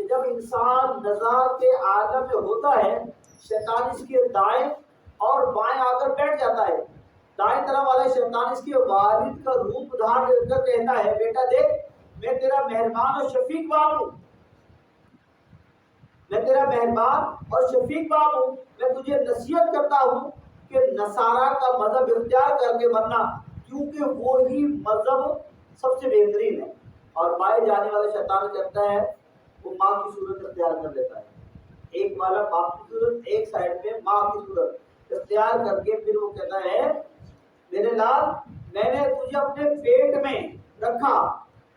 کہ جب انسان نزاع کے عالم میں ہوتا ہے شیطان اس کے دائیں اور بائیں آ کر بیٹھ جاتا ہے. دائیں طرف والا شیطان اس کے والد کا روپ دھار کر کہتا ہے بیٹا دیکھ میں تیرا مہربان اور شفیق باپ ہوں, میں تیرا مہربان اور شفیق باپ ہوں, میں تجھے نصیحت کرتا ہوں کہ نصارہ کا مذہب اختیار کر کے ورنہ کیونکہ وہی مذہب سب سے بہترین ہے. اور بائیں جانے والا شیطان کہتا ہے وہ ماں کی صورت اختیار کر لیتا ہے, ایک والا باپ کی صورت ایک سائڈ پہ ماں کی صورت اختیار کر کے پھر وہ کہتا ہے میرے لال میں نے تجھے اپنے پیٹ میں رکھا,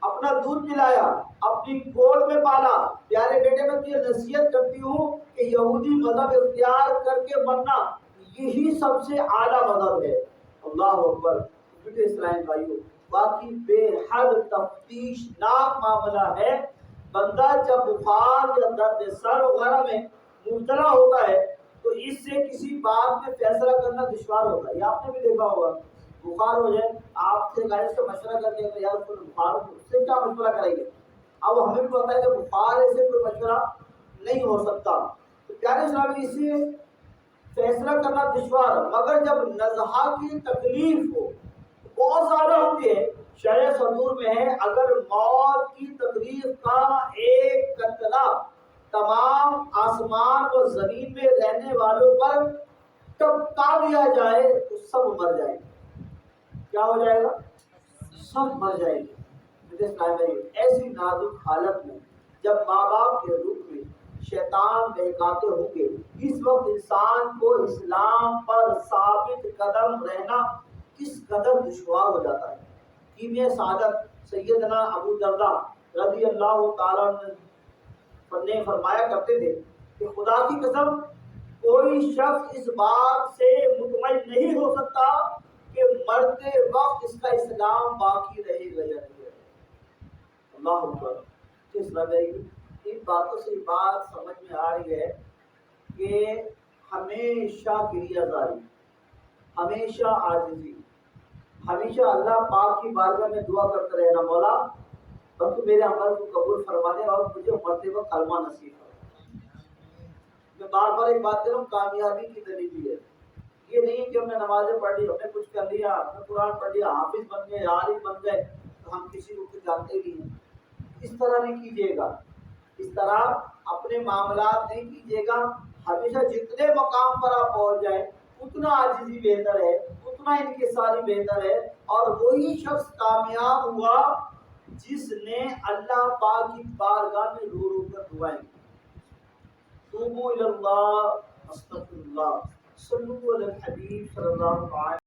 اپنا دودھ پلایا, اپنی گود میں پالا, پیارے بیٹے میں تجھے نصیحت کرتی ہوں کہ یہودی مذہب اختیار کر کے مرنا یہی سب سے اعلیٰ مذہب ہے. اللہ اکبر. بیٹے اسلام بھائیو واقعی بے حد تفتیش ناک معاملہ ہے. بندہ جب بخار یا درد سر وغیرہ میں مبتلا ہوتا ہے تو اس سے کسی بات میں فیصلہ کرنا دشوار ہوتا ہے. یہ آپ نے بھی دیکھا ہوگا, بخار ہو جائے آپ سے گائز کا مشورہ کرتے ہیں یار اس کو بخار اس سے کیا مشورہ کریں گے. اب ہمیں بھی پتا ہے کہ بخار سے کوئی مشورہ نہیں ہو سکتا. تو پیارے اسلام اسی فیصلہ کرنا دشوار, مگر جب نزحہ کی تکلیف ہو بہت زیادہ ہوتی ہے, شرح صدور میں ہے اگر موت کی تکلیف کا ایک قطرہ تمام آسمان و زمین میں رہنے والوں پر ٹپکا دیا جائے تو سب مر جائیں گے. کیا ہو جائے گا؟ سب مر جائیں گے. ایسی نازک حالت میں جب ماں باپ کے روپ میں شیطان بہکاتے ہوں گے اس وقت انسان کو اسلام پر ثابت قدم رہنا کس قدر دشوار ہو جاتا ہے. کیمیا سعادت سیدنا ابو درداء رضی اللہ تعالیٰ نے فرمایا کرتے تھے کہ خدا کی قسم کوئی شخص اس بات سے مطمئن نہیں ہو سکتا کہ مرتے وقت اس کا اسلام باقی رہے گا یا نہیں. اللہ اکبر. اس لگے ان باتوں سے بات سمجھ میں آ رہی ہے کہ ہمیشہ گریہ زاری, ہمیشہ عاجزی, ہمیشہ اللہ پاک کی بارگاہ میں دعا کرتے رہنا مولا بس تو میرے عمل کو قبول فرما دے اور مجھے مرتے وقت کلمہ نصیب کرے. میں بار بار ایک بات کر رہا ہوں, کامیابی کی دلیل ہے یہ نہیں کہ ہم نے نمازیں پڑھ لی, ہم نے کچھ کر لیا, ہم نے قرآن پڑھ لیا, حافظ بن گئے, عالم بن گئے تو ہم کسی کو کچھ جانتے ہی نہیں. اس طرح نہیں کیجیے گا, اس طرح اپنے معاملات نہیں کیجیے گا. ہمیشہ جتنے مقام پر آپ پہنچ جائیں اتنا عاجزی بہتر ہے, اتنا انکساری بہتر ہے. اور وہی شخص کامیاب ہوا جس نے اللہ پاک کی بارگاہ میں رو رو کر دعائیں کی. توبوا الی اللہ استغفر اللہ صلو علی الحبیب صلی اللہ علیہ